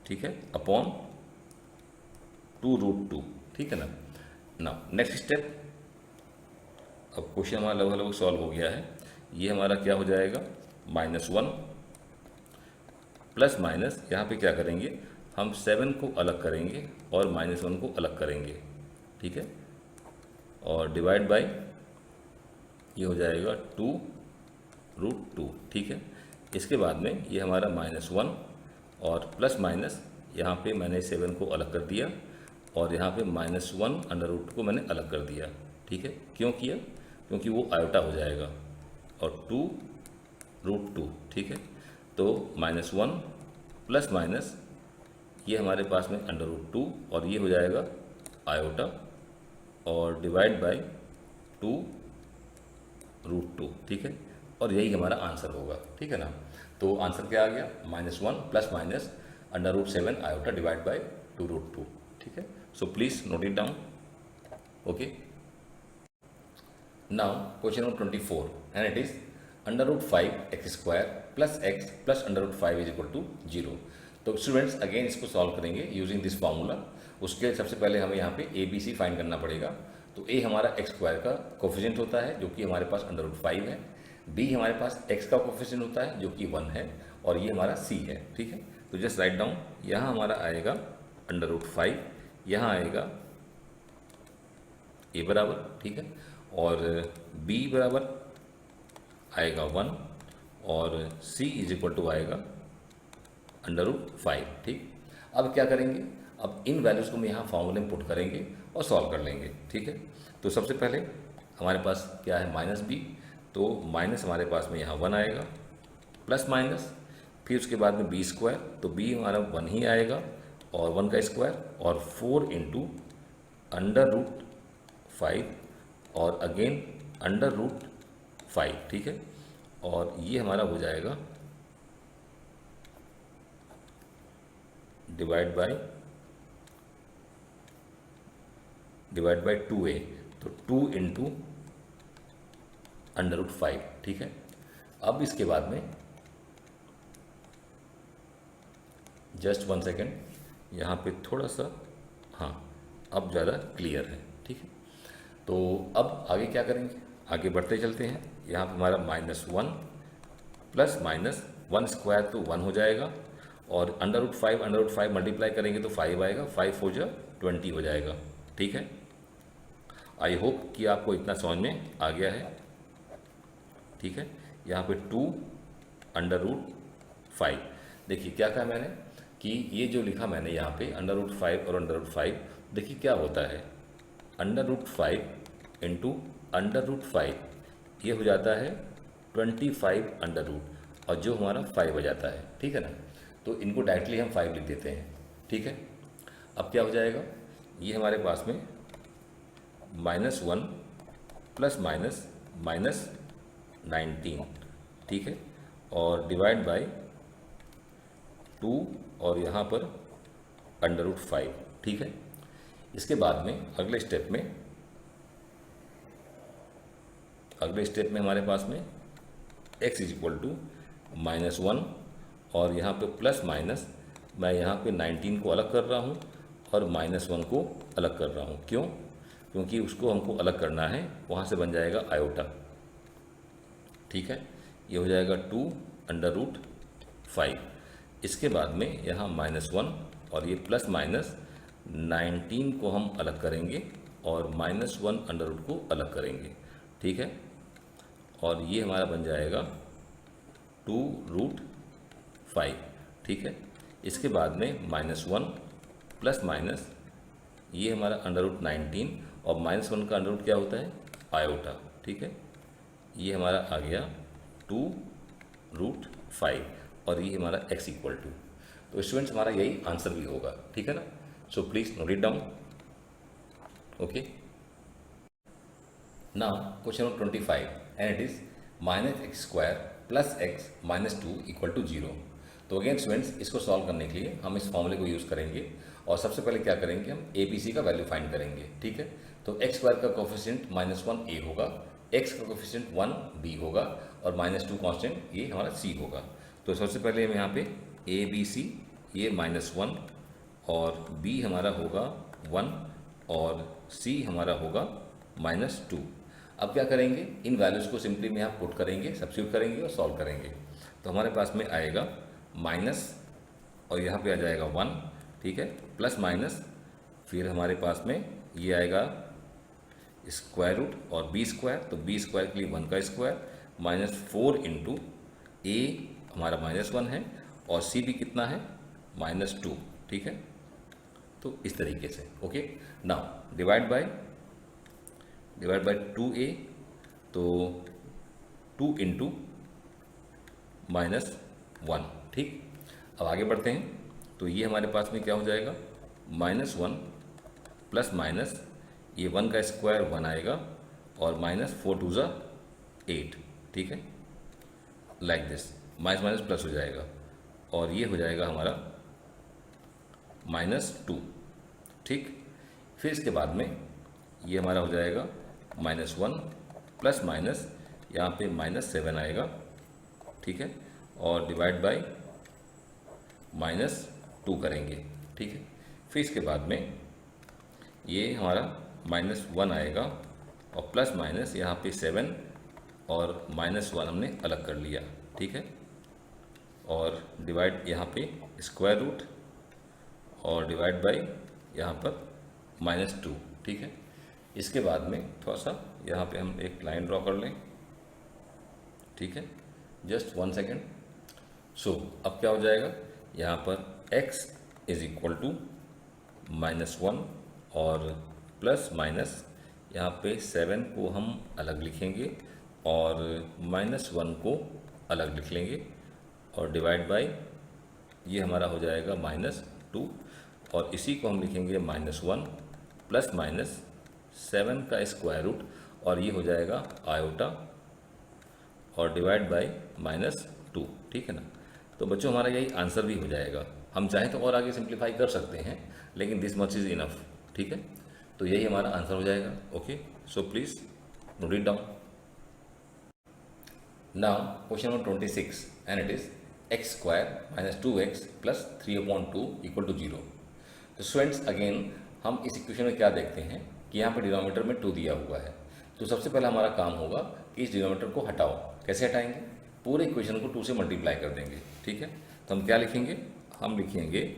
ठीक है, अपॉन 2√2। ठीक है ना। नाउ नेक्स्ट स्टेप, अब क्वेश्चन हमारा लगभग सॉल्व हो गया है। ये हमारा क्या हो जाएगा? -1 प्लस माइनस, यहाँ पे क्या करेंगे? हम 7 को अलग करेंगे और -1 को अलग करेंगे। ठीक है, और डिवाइड बाय ये हो जाएगा 2√2, ठीक है। इसके बाद में ये हमारा -1 और प्लस माइनस, यहाँ पे मैंने 7 को अलग कर दिया और यहाँ पे -1 को मैंने अलग कर दिया, ठीक है। क्यों किया? क्योंकि वो आयोटा हो जाएगा और 2√2, ठीक है। तो -1 प्लस माइनस ये हमारे पास में √2 और ये हो जाएगा आयोटा और डिवाइड बाय 2√2, ठीक है। और यही हमारा आंसर होगा, ठीक है ना। तो आंसर क्या आ गया? -1 plus minus √7 iota divide by 2√2, ठीक है। So please note it down, okay. Now question number 24 and it is √5x² plus x plus √5 is equal to 0। तो स्टूडेंट्स अगेन इसको सॉल्व करेंगे यूजिंग दिस फार्मूला। उसके सबसे पहले हमें यहाँ पे ABC फाइंड करना पड़ेगा। तो A हमारा x² का कोफिशिएंट होता है जो कि हमारे पास √5 है, B हमारे पास x का कोफिशिएंट होता है जो कि 1 है और ये हमारा C है, ठीक है। तो जस्ट राइट डाउन, यहाँ हमारा आएगा √5, यहाँ आएगा A बराबर, ठीक है, और B बराबर आएगा 1 और C इज इक्वल टू आएगा √5, ठीक। अब क्या करेंगे? अब इन वैल्यूज़ को हम यहाँ फॉर्मूले में पुट करेंगे और सॉल्व कर लेंगे, ठीक है। तो सबसे पहले हमारे पास क्या है? -b, तो माइनस हमारे पास में यहाँ 1 आएगा, प्लस माइनस, फिर उसके बाद में b², तो b हमारा 1 ही आएगा और 1 का स्क्वायर और 4 इंटू √5 और अगेन √5, ठीक है। और ये हमारा हो जाएगा डिवाइड बाय 2a, तो 2 इंटू √5, ठीक है। अब इसके बाद में जस्ट 1 सेकेंड, यहाँ पे थोड़ा सा, हाँ अब ज़्यादा क्लियर है, ठीक है। तो अब आगे क्या करेंगे? आगे बढ़ते चलते हैं। यहाँ पे हमारा -1 प्लस माइनस 1² तो 1 हो जाएगा और √5 मल्टीप्लाई करेंगे तो 5 आएगा, 5 हो जा 20 हो जाएगा, ठीक है। आई होप कि आपको इतना समझ में आ गया है, ठीक है। यहाँ पे 2√5, देखिए क्या कहा मैंने कि ये जो लिखा मैंने यहाँ पे √5 और √5, देखिए क्या होता है, √5 इंटू √5 ये हो जाता है 25 और जो हमारा 5 हो जाता है, ठीक है ना। तो इनको डायरेक्टली हम 5 लिख देते हैं, ठीक है। अब क्या हो जाएगा? ये हमारे पास में -1 प्लस माइनस -19, ठीक है, और डिवाइड बाय 2 और यहाँ पर √5, ठीक है। इसके बाद में अगले स्टेप में हमारे पास में x इज इक्वल टू -1 और यहाँ पे प्लस माइनस, मैं यहाँ पे 19 को अलग कर रहा हूँ और -1 को अलग कर रहा हूँ। क्यों? क्योंकि उसको हमको अलग करना है, वहाँ से बन जाएगा आयोटा, ठीक है। ये हो जाएगा 2√5। इसके बाद में यहाँ -1 और ये प्लस माइनस 19 को हम अलग करेंगे और -1 को अलग करेंगे, ठीक है। और ये हमारा बन जाएगा 2√5, ठीक है। इसके बाद में -1 प्लस माइनस ये हमारा √19 और -1 का अंडर क्या होता है? आयोटा, ठीक है। ये हमारा आ गया 2√5 और ये हमारा x इक्वल टू, तो स्टूडेंट्स हमारा यही आंसर भी होगा, ठीक है ना। So please note it down, okay. Now question number 25 and it is -x² plus x -2 equal to 0। तो अगेन स्टूडेंट्स इसको सॉल्व करने के लिए हम इस फॉर्मूले को यूज़ करेंगे और सबसे पहले क्या करेंगे, हम ABC का वैल्यू फाइंड करेंगे, ठीक है। तो x² का कोफिशिएंट -1 a होगा, x का कोफिशिएंट 1 b होगा और -2 कांस्टेंट ये हमारा c होगा। तो सबसे पहले हम यहाँ पे ABC ये -1 और b हमारा होगा 1 और c हमारा होगा -2। अब क्या करेंगे, इन वैल्यूज़ को सिंपली में यहाँ पुट करेंगे, सब्स्टिट्यूट करेंगे और सॉल्व करेंगे। तो हमारे पास में आएगा माइनस और यहाँ पे आ जाएगा 1, ठीक है, प्लस माइनस, फिर हमारे पास में ये आएगा स्क्वायर रूट और बी स्क्वायर, तो बी स्क्वायर के लिए 1 का स्क्वायर माइनस 4 इंटू ए हमारा -1 है और सी भी कितना है -2, ठीक है। तो इस तरीके से okay. Now divide by 2a, तो 2 इंटू -1, ठीक। अब आगे बढ़ते हैं, तो ये हमारे पास में क्या हो जाएगा -1 प्लस माइनस ये 1 का स्क्वायर 1 आएगा और -4 2 ज़ा 8, ठीक है, like this, minus minus plus हो जाएगा और ये हो जाएगा हमारा -2, ठीक। फिर इसके बाद में ये हमारा हो जाएगा -1 प्लस माइनस यहाँ पे -7 आएगा, ठीक है, और डिवाइड बाय -2 करेंगे, ठीक है। फिर इसके बाद में ये हमारा -1 आएगा और प्लस माइनस यहाँ पे 7 और -1 हमने अलग कर लिया, ठीक है, और डिवाइड यहाँ पे स्क्वायर रूट और डिवाइड बाय यहाँ पर -2, ठीक है। इसके बाद में थोड़ा सा यहाँ पे हम एक लाइन ड्रॉ कर लें, ठीक है, जस्ट 1 सेकेंड। सो अब क्या हो जाएगा, यहाँ पर x इज इक्वल टू -1 और प्लस माइनस यहाँ पे 7 को हम अलग लिखेंगे और -1 को अलग लिख लेंगे और डिवाइड बाय ये हमारा हो जाएगा -2 और इसी को हम लिखेंगे -1 प्लस माइनस 7 का स्क्वायर रूट और ये हो जाएगा आयोटा और डिवाइड बाय -2, ठीक है ना। तो बच्चों हमारा यही आंसर भी हो जाएगा। हम चाहें तो और आगे सिंप्लीफाई कर सकते हैं, लेकिन दिस मच इज़ इनफ, ठीक है। तो यही हमारा आंसर हो जाएगा। Okay, so please note it down. Now question number 26 and it is x square -2x plus 3/2 equal to 0। तो स्टूडेंट्स अगेन हम इस इक्वेशन में क्या देखते हैं कि यहाँ पर डिनोमिनेटर में 2 दिया हुआ है। तो सबसे पहले हमारा काम होगा कि इस डिनोमिनेटर को हटाओ। कैसे हटाएंगे, पूरे इक्वेशन को 2 से मल्टीप्लाई कर देंगे, ठीक है। तो हम क्या लिखेंगे, हम लिखेंगे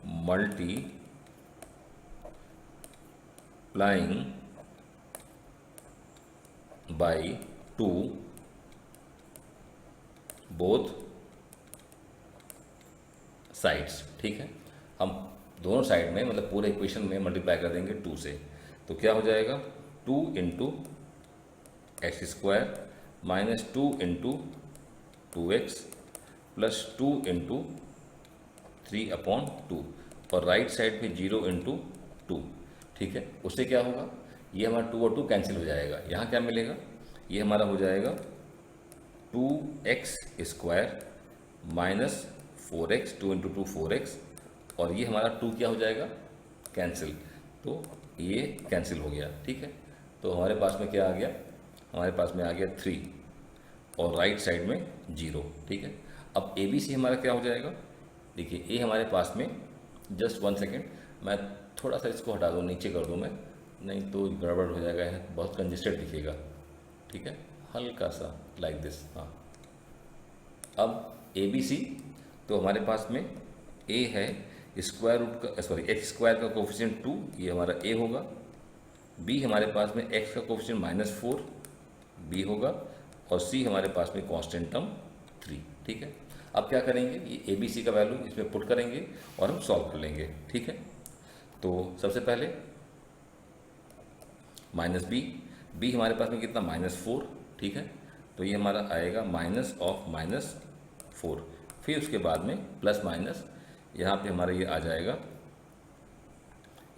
मल्टीप्लाइंग बाई 2 बोथ साइड्स, ठीक है। हम दोनों साइड में मतलब पूरे इक्वेशन में मल्टीप्लाई कर देंगे 2 से। तो क्या हो जाएगा 2 into x square -2 into 2x plus 2 into 3/2 और राइट साइड पे 0 इंटू 2, ठीक है। उससे क्या होगा, ये हमारा 2 और 2 कैंसिल हो जाएगा। यहाँ क्या मिलेगा, ये हमारा हो जाएगा 2x square -4x, 2 into 2 4x और ये हमारा 2 क्या हो जाएगा कैंसिल, तो ये कैंसिल हो गया, ठीक है। तो हमारे पास में क्या आ गया, हमारे पास में आ गया 3 और राइट साइड में 0, ठीक है। अब ABC हमारा क्या हो जाएगा, देखिए ए हमारे पास में, जस्ट 1 सेकेंड, मैं थोड़ा सा इसको हटा दूँ, नीचे कर दूँ मैं, नहीं तो गड़बड़ हो जाएगा, बहुत कंजेस्टेड दिखेगा, ठीक है, हल्का सा लाइक दिस। हाँ, अब ABC तो हमारे पास में A है स्क्वायर रूट का, सॉरी एक्स स्क्वायर का कोफिशिएंट 2, ये हमारा A होगा। B हमारे पास में x का कोफिशिएंट -4 B होगा और C हमारे पास में कांस्टेंट टर्म 3, ठीक है। अब क्या करेंगे, ये ABC का वैल्यू इसमें पुट करेंगे और हम सॉल्व कर लेंगे, ठीक है। तो सबसे पहले -b हमारे पास में कितना -4, ठीक है। तो ये हमारा आएगा -4, फिर उसके बाद में प्लस माइनस यहाँ पे हमारा ये आ जाएगा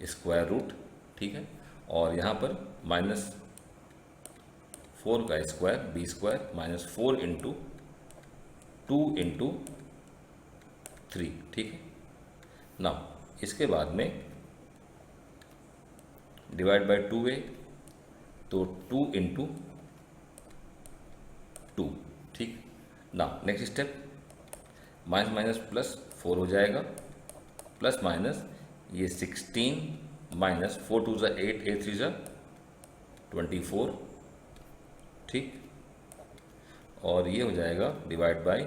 स्क्वायर रूट, ठीक है, और यहाँ पर -4 का square b square -4 into 2 into 3, ठीक है। नाउ इसके बाद में डिवाइड बाय 2a, तो 2 इंटू 2, ठीक। Now next step, minus plus 4 हो जाएगा, प्लस माइनस ये 16 -4 2 = 8, 8 3 = 24, ठीक, और ये हो जाएगा डिवाइड बाय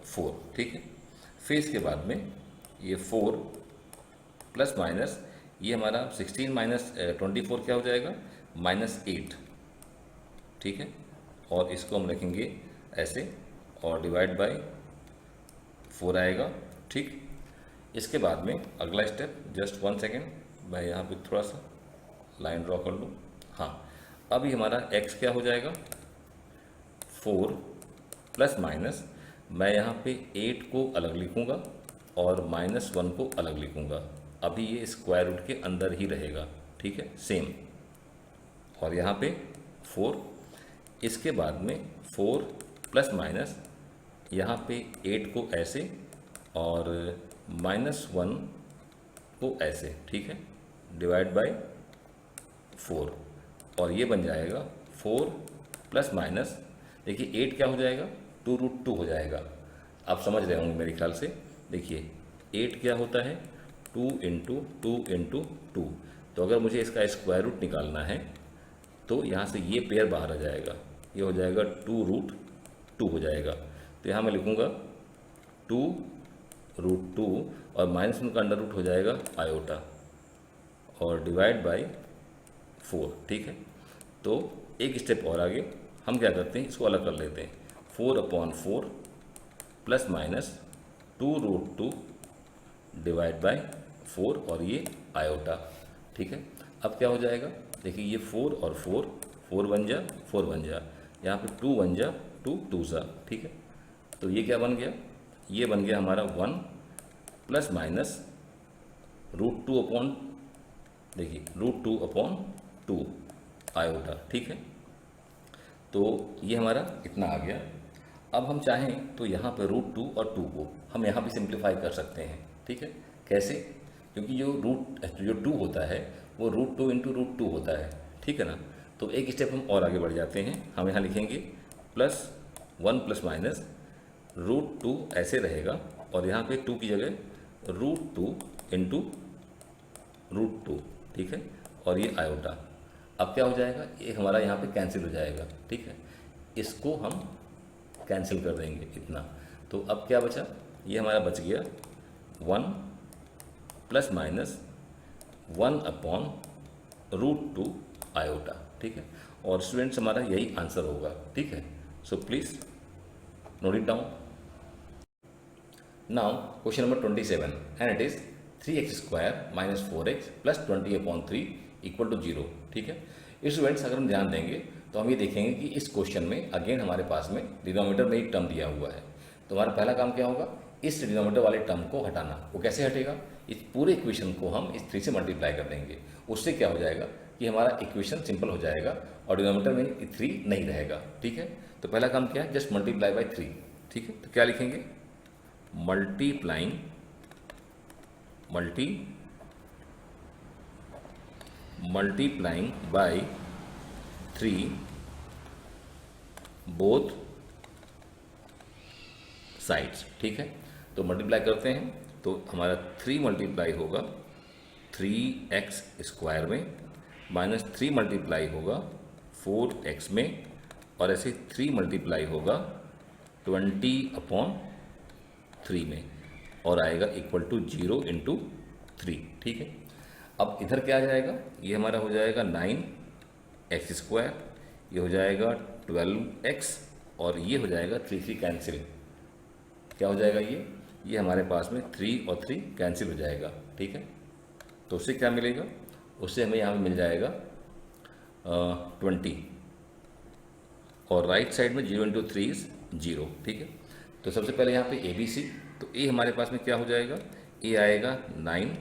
4, ठीक है। फिर इसके बाद में ये 4 प्लस माइनस ये हमारा 16 माइनस 24 क्या हो जाएगा, -8, ठीक है। और इसको हम रखेंगे ऐसे और डिवाइड बाय 4 आएगा, ठीक। इसके बाद में अगला स्टेप, जस्ट 1 सेकेंड, मैं यहाँ पे थोड़ा सा लाइन ड्रॉ कर लूँ। हाँ, अब ये हमारा x क्या हो जाएगा, 4 प्लस माइनस, मैं यहाँ पे 8 को अलग लिखूँगा और -1 को अलग लिखूँगा। अभी ये स्क्वायर रूट के अंदर ही रहेगा, ठीक है, सेम। और यहाँ पे 4, इसके बाद में 4 प्लस माइनस, यहाँ पे 8 को ऐसे और -1 को ऐसे, ठीक है, डिवाइड बाय 4। और ये बन जाएगा 4 प्लस माइनस, देखिए 8 क्या हो जाएगा, 2√2 हो जाएगा। आप समझ रहे होंगे मेरे ख्याल से। देखिए 8 क्या होता है, 2 इंटू 2 इंटू 2। तो अगर मुझे इसका स्क्वायर रूट निकालना है तो यहाँ से ये पेयर बाहर आ जाएगा, ये हो जाएगा 2√2 हो जाएगा। तो यहाँ मैं लिखूँगा 2√2 और -1 का अंडर रूट हो जाएगा आयोटा और डिवाइड बाय 4, ठीक है। तो एक स्टेप और आगे हम क्या करते हैं, इसको अलग कर लेते हैं। 4/4 प्लस माइनस 2√2 डिवाइड बाय 4 और ये आयोटा, ठीक है। अब क्या हो जाएगा, देखिए ये 4 और 4, 4 बन जा 4 बन जा, यहाँ पे 2 बन जा 2 2 सा, ठीक है। तो ये क्या बन गया, ये बन गया हमारा 1 प्लस माइनस √2 अपॉन, देखिए √2/2 आयोटा, ठीक है। तो ये हमारा इतना आ गया। अब हम चाहें तो यहाँ पे √2 और 2 को हम यहाँ भी सिंप्लीफाई कर सकते हैं, ठीक है। कैसे, क्योंकि जो 2 होता है वो √2 इंटू √2 होता है, ठीक है ना। तो एक स्टेप हम और आगे बढ़ जाते हैं, हम यहाँ लिखेंगे +1 प्लस माइनस √2 ऐसे रहेगा और यहाँ पे 2 की जगह √2 इंटू √2, ठीक है। और ये आयोटा, अब क्या हो जाएगा, ये हमारा यहाँ पे कैंसिल हो जाएगा, ठीक है। इसको हम कैंसिल कर देंगे इतना। तो अब क्या बचा, ये हमारा बच गया 1 प्लस माइनस 1/√2 आयोटा, ठीक है। और स्टूडेंट्स हमारा यही आंसर होगा, ठीक है। So please note it down. Now question number 27 and it is 3x² - 4x + 20/3 = 0, ठीक है। इस स्टूडेंट्स अगर हम ध्यान देंगे तो हम ये देखेंगे कि इस क्वेश्चन में अगेन हमारे पास में डिनोमिनेटर में एक टर्म दिया हुआ है। तो हमारा पहला काम क्या होगा, इस डिनोमिनेटर वाले टर्म को हटाना। वो कैसे हटेगा, इस पूरे इक्वेशन को हम इस 3 से मल्टीप्लाई कर देंगे। उससे क्या हो जाएगा कि हमारा इक्वेशन सिंपल हो जाएगा और डिनोमिनेटर में 3 नहीं रहेगा, ठीक है। तो पहला काम क्या है, जस्ट मल्टीप्लाई बाय 3, ठीक है। तो क्या लिखेंगे, मल्टीप्लाइंग बाय 3 बोथ साइड्स, ठीक है। तो मल्टीप्लाई करते हैं तो हमारा 3 मल्टीप्लाई होगा 3x² में, -3 मल्टीप्लाई होगा 4x में, और ऐसे 3 मल्टीप्लाई होगा 20/3 में, और आएगा = 0 × 3, ठीक है। अब इधर क्या आ जाएगा, ये हमारा हो जाएगा 9x², ये हो जाएगा 12x, और ये हो जाएगा 3 कैंसिल। क्या हो जाएगा, ये हमारे पास में 3 और 3 कैंसिल हो जाएगा, ठीक है। तो उससे क्या मिलेगा, उससे हमें यहाँ पे मिल जाएगा 20, और राइट साइड में 0 × 3 = 0, ठीक है। तो सबसे पहले यहाँ पे ABC, तो A हमारे पास में क्या हो जाएगा, A आएगा 9,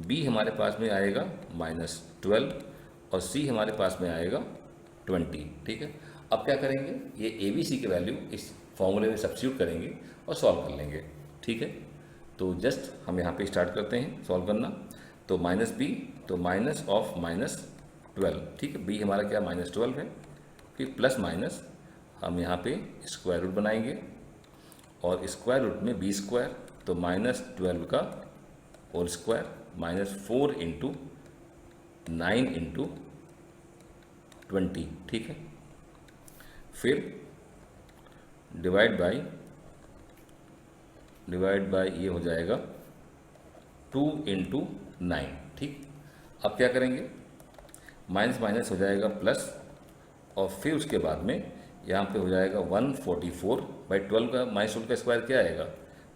B हमारे पास में आएगा -12, और C हमारे पास में आएगा 20, ठीक है। अब क्या करेंगे, ये ABC की वैल्यू इस फॉर्मूले में सब्स्टिट्यूट करेंगे और सॉल्व कर लेंगे, ठीक है। तो जस्ट हम यहाँ पे स्टार्ट करते हैं सॉल्व करना। तो -B, तो -12, ठीक है। B हमारा क्या -12 है, फिर प्लस माइनस हम यहाँ पे स्क्वायर रूट बनाएंगे, और स्क्वायर रूट में B², तो -12 का होल स्क्वायर, -4 × 9 × 20, ठीक है। फिर डिवाइड बाय ये हो जाएगा 2 × 9, ठीक। अब क्या करेंगे, माइनस माइनस हो जाएगा प्लस, और फिर उसके बाद में यहाँ पे हो जाएगा 144/12 का -12 का स्क्वायर क्या आएगा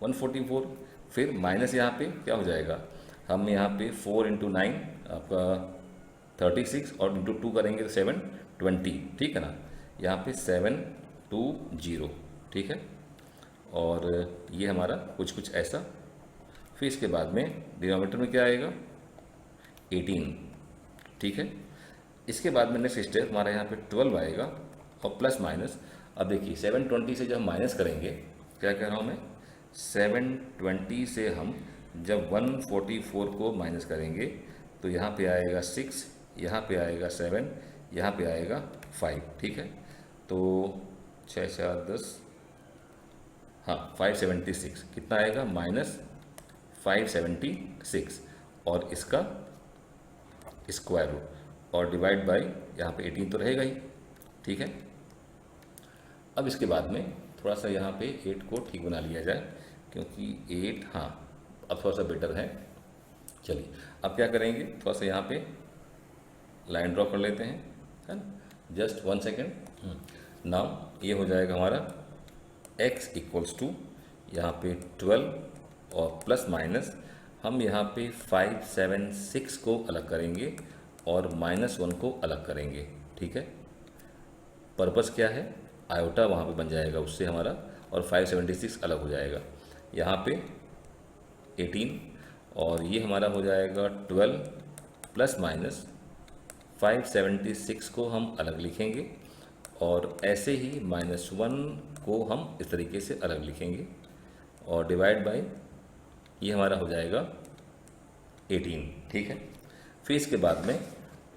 144। फिर माइनस यहाँ पे क्या हो जाएगा, हम यहाँ पे 4 × 9 आपका 36 और इंटू 2 करेंगे तो 720, ठीक है ना। यहाँ पे 720, ठीक है। और ये हमारा कुछ ऐसा। फिर इसके बाद में डिनोमिनेटर में क्या आएगा 18, ठीक है। इसके बाद में नेक्स्ट स्टेप हमारा यहाँ पे 12 आएगा और प्लस माइनस। अब देखिए 720 से जब हम माइनस करेंगे, क्या कह रहा हूँ मैं, 720 से हम जब 144 को माइनस करेंगे तो यहाँ पे आएगा 6, यहाँ पे आएगा 7, यहाँ पे आएगा 5, ठीक है। तो 6 4 10, हाँ 576 कितना आएगा -576, और इसका स्क्वायर रूट और डिवाइड बाय यहाँ पे 18 तो रहेगा ही, ठीक है। अब इसके बाद में थोड़ा सा यहाँ पे 8 को ठीक बना लिया जाए, क्योंकि 8 हाँ अब थोड़ा सा बेटर है। चलिए अब क्या करेंगे, थोड़ा सा यहाँ पे लाइन ड्रॉ कर लेते हैं, है ना, जस्ट 1 सेकेंड। नाउ ये हो जाएगा हमारा x = यहाँ पे 12 और प्लस माइनस हम यहाँ पे 576 को अलग करेंगे और -1 को अलग करेंगे, ठीक है। पर्पस क्या है, आयोटा वहाँ पे बन जाएगा उससे हमारा, और 576 अलग हो जाएगा। यहाँ पे 18 और ये हमारा हो जाएगा 12 प्लस माइनस 576 को हम अलग लिखेंगे, और ऐसे ही -1 को हम इस तरीके से अलग लिखेंगे, और डिवाइड बाय ये हमारा हो जाएगा 18, ठीक है। फिर इसके बाद में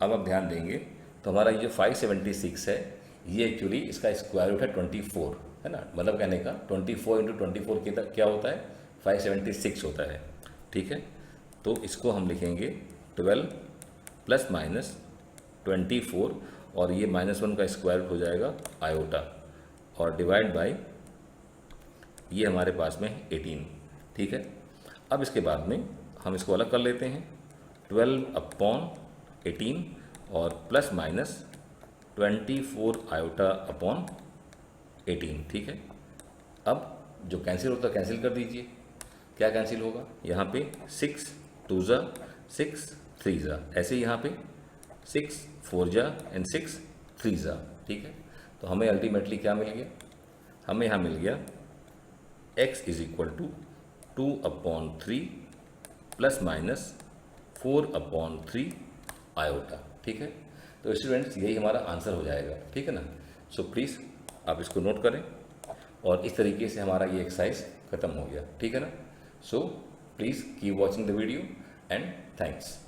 अब आप ध्यान देंगे तो हमारा ये जो 576 है ये एक्चुअली इसका स्क्वायर रूट है 24, है ना। मतलब कहने का 24 × 24 के क्या होता है 576 होता है, ठीक है। तो इसको हम लिखेंगे 12 प्लस माइनस 24, और ये -1 का स्क्वायर रूट हो जाएगा आयोटा, और डिवाइड बाय ये हमारे पास में 18, ठीक है। अब इसके बाद में हम इसको अलग कर लेते हैं, 12/18 और प्लस माइनस 24 आयोटा अपॉन 18, ठीक है। अब जो कैंसिल होता है कैंसिल कर दीजिए, क्या कैंसिल होगा, यहाँ पे 6 2 ज़ा 6 3 ज़ा, ऐसे ही यहाँ पे 6 4 ज़ा एंड 6 3 ज़ा, ठीक है। तो हमें अल्टीमेटली क्या मिल गया, हमें यहाँ मिल गया x = 2/3 प्लस माइनस 4/3 आयोटा, ठीक है। तो स्टूडेंट्स यही हमारा आंसर हो जाएगा, ठीक है ना। सो प्लीज़ आप इसको नोट करें, और इस तरीके से हमारा ये एक्सरसाइज खत्म हो गया, ठीक है ना। So please keep watching the video and thanks.